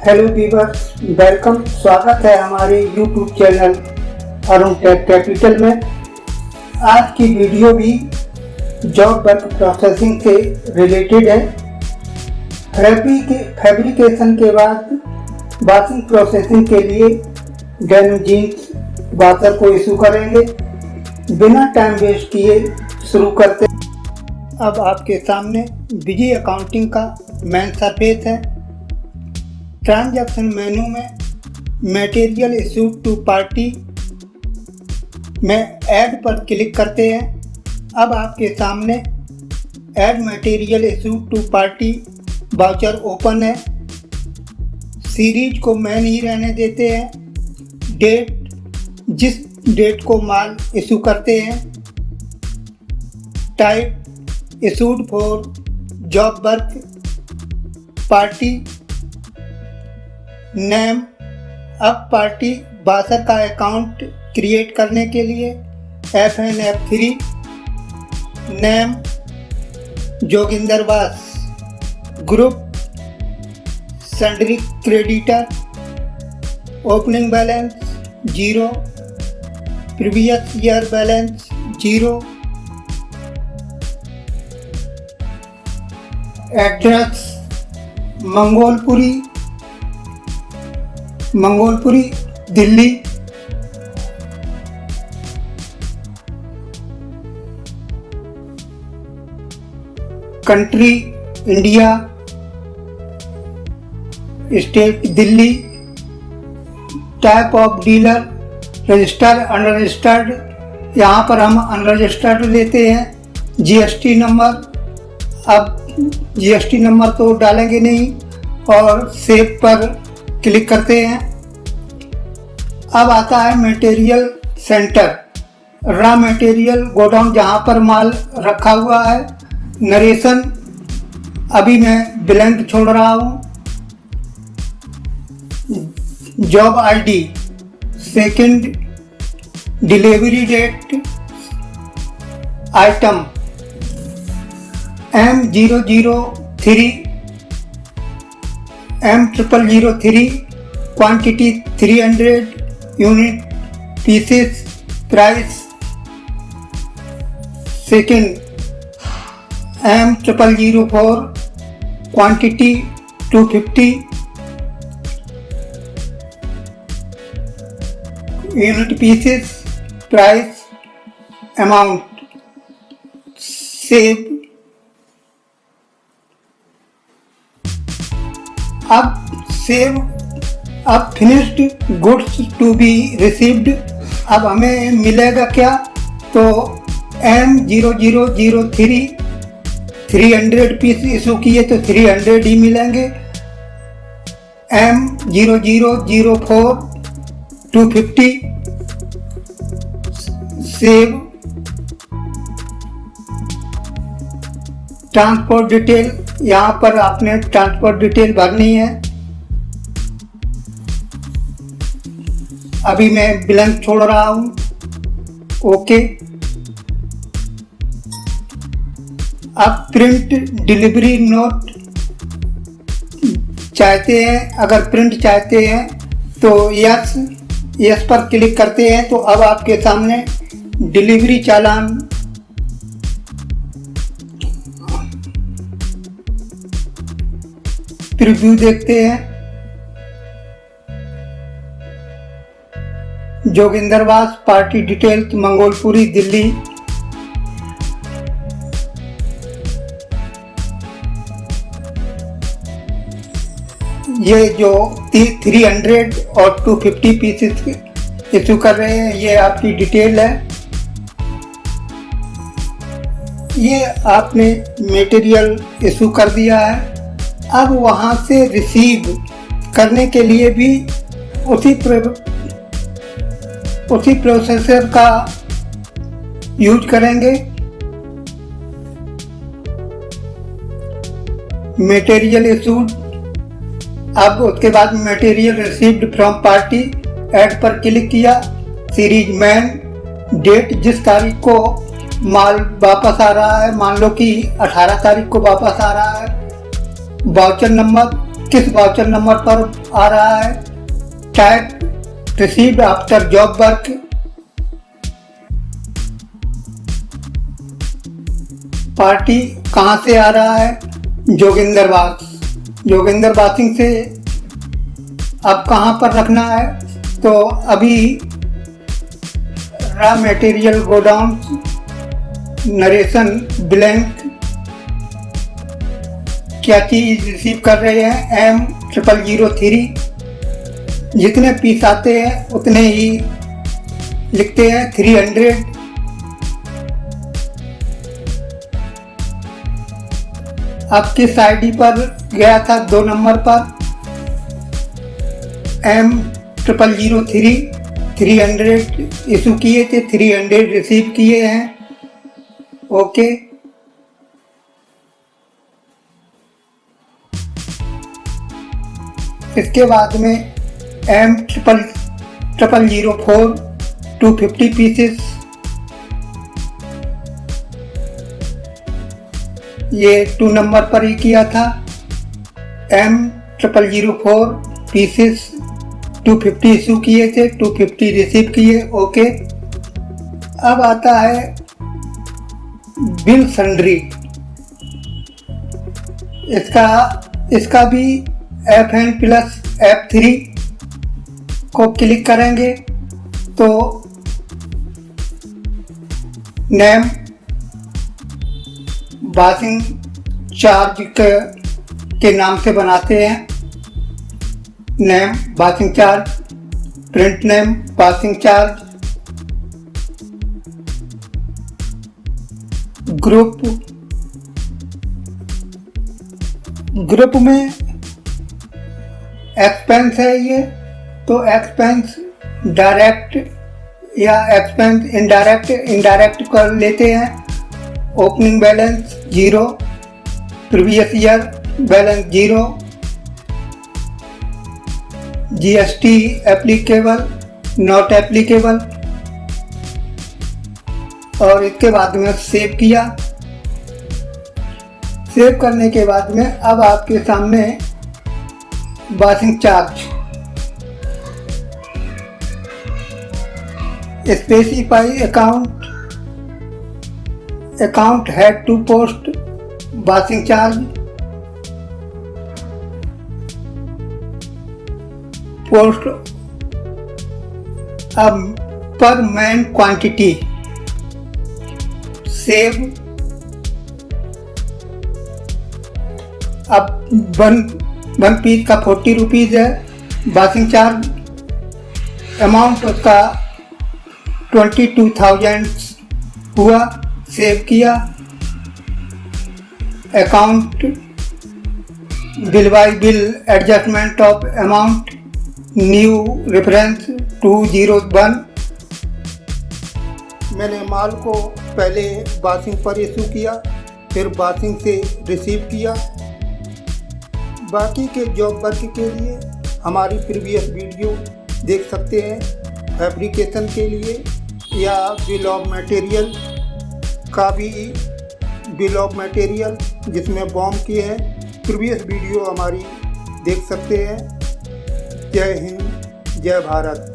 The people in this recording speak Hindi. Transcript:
Hello viewers, welcome. स्वागत है हमारे YouTube channel Arun tech capital में। आज की वीडियो भी जॉब वर्क प्रोसेसिंग से रिलेटेड है। फैब्रिकेशन के बाद वॉशिंग प्रोसेसिंग के लिए डेनिम जीन्स वॉशर को इशू करेंगे। बिना टाइम वेस्ट किए शुरू करते। अब आपके सामने बिजी अकाउंटिंग का मेन सरफेस है। ट्रांजैक्शन मेनू में मटेरियल इशूड टू पार्टी में ऐड पर क्लिक करते हैं। अब आपके सामने add material issued to party voucher open है। सीरीज को मेन ही रहने देते हैं। डेट, जिस डेट को माल इशू करते हैं। Type issued for job work party. Name, अब पार्टी वाशर का अकाउंट क्रिएट करने के लिए FN F3। नेम जोगिंदर वास। Group sundry creditor. Opening balance 0। Previous year balance 0। Address Mangolpuri Delhi. Country India. State Delhi. Type of dealer registered unregistered, यहाँ पर हम अनरजिस्टर्ड लेते हैं। GST नंबर, अब GST नंबर तो डालेंगे नहीं और सेव पर क्लिक करते हैं। अब आता है material centre. Raw material godown जहाँ पर माल रखा हुआ है। नरेशन अभी मैं ब्लैंक छोड़ रहा हूँ। Job ID, second delivery date, item M003 M0003, quantity 300 unit pieces, price second M0004, quantity 250 unit pieces, price, amount, save. अब finished goods to be received. अब हमें मिलेगा क्या? तो M0003 300 पीस इशू किए तो 300 ही मिलेंगे। M0004 250, save. ट्रांसपोर्ट डिटेल, यहाँ पर आपने ट्रांसपोर्ट डिटेल भरनी है। अभी मैं ब्लैंक छोड़ रहा हूँ। ओके। अब प्रिंट डिलीवरी नोट चाहते हैं, अगर प्रिंट चाहते हैं तो यस पर क्लिक करते हैं। तो अब आपके सामने डिलीवरी चालान प्रीव्यू देखते हैं। जोगिंदरवास, पार्टी डिटेल्स, मंगोलपुरी दिल्ली। ये जो 300 और 250 पीसेस इशू कर रहे हैं, ये आपकी डिटेल है। ये आपने मटेरियल इशू कर दिया है। अब वहाँ से रिसीव करने के लिए भी उसी प्रोसेसर का यूज करेंगे। मटेरियल इशूड, अब उसके बाद material received from party, add पर क्लिक किया। सीरीज मैन, डेट जिस तारीख को माल वापस आ रहा है, मान लो कि 18 तारीख को वापस आ रहा है। वाउचर नंबर किस वाउचर नंबर पर आ रहा है, type received after job work, party कहाँ से आ रहा है, जोगिंदर वासिंग से। अब कहाँ पर रखना है, तो अभी raw material godown, narration blank, क्या चीज रिसीव कर रहे हैं, M0003। जितने पीस आते हैं उतने ही लिखते हैं 300। अब किस आईडी पर गया था, 2 नंबर पर, M0003 300 इशू किए थे, 300 रिसीव किए हैं। ओके, इसके बाद में M0004 250 पीसेस, ये 2 नंबर पर ही किया था। M0004 पीसेस 250 इशू किए थे, 250 रिसीव किए। ओके, अब आता है बिल सन्ड्री। इसका भी FN प्लस F3 को क्लिक करेंगे तो नेम पासिंग चार्ज के नाम से बनाते हैं। Name passing charge, print name passing charge, group में एक्सपेंस है ये, तो एक्सपेंस डायरेक्ट या एक्सपेंस इनडायरेक्ट कर लेते हैं। Opening balance 0, previous year balance 0, GST applicable, not applicable, और इसके बाद में सेव किया। सेव करने के बाद में अब आपके सामने passing charge, specify account head to post passing charge, post अब पर मैन क्वांटिटी, सेव। अब वन पीस का 40 रुपीज़ है पासिंग चार्ज, अमाउंट उसका 22,000 हुआ, सेव किया। Account bill bye bill adjustment of amount, new reference 201। मैंने माल को पहले पासिंग पर इशू किया, फिर पासिंग से रिसीव किया। बाकी के जॉब वर्क के लिए हमारी प्रीवियस वीडियो देख सकते हैं। फैब्रिकेशन के लिए या बिल ऑफ मटेरियल का भी, बिल ऑफ मटेरियल जिसमें बॉम्ब किए हैं, प्रीवियस वीडियो हमारी देख सकते हैं। जय हिंद, जय भारत।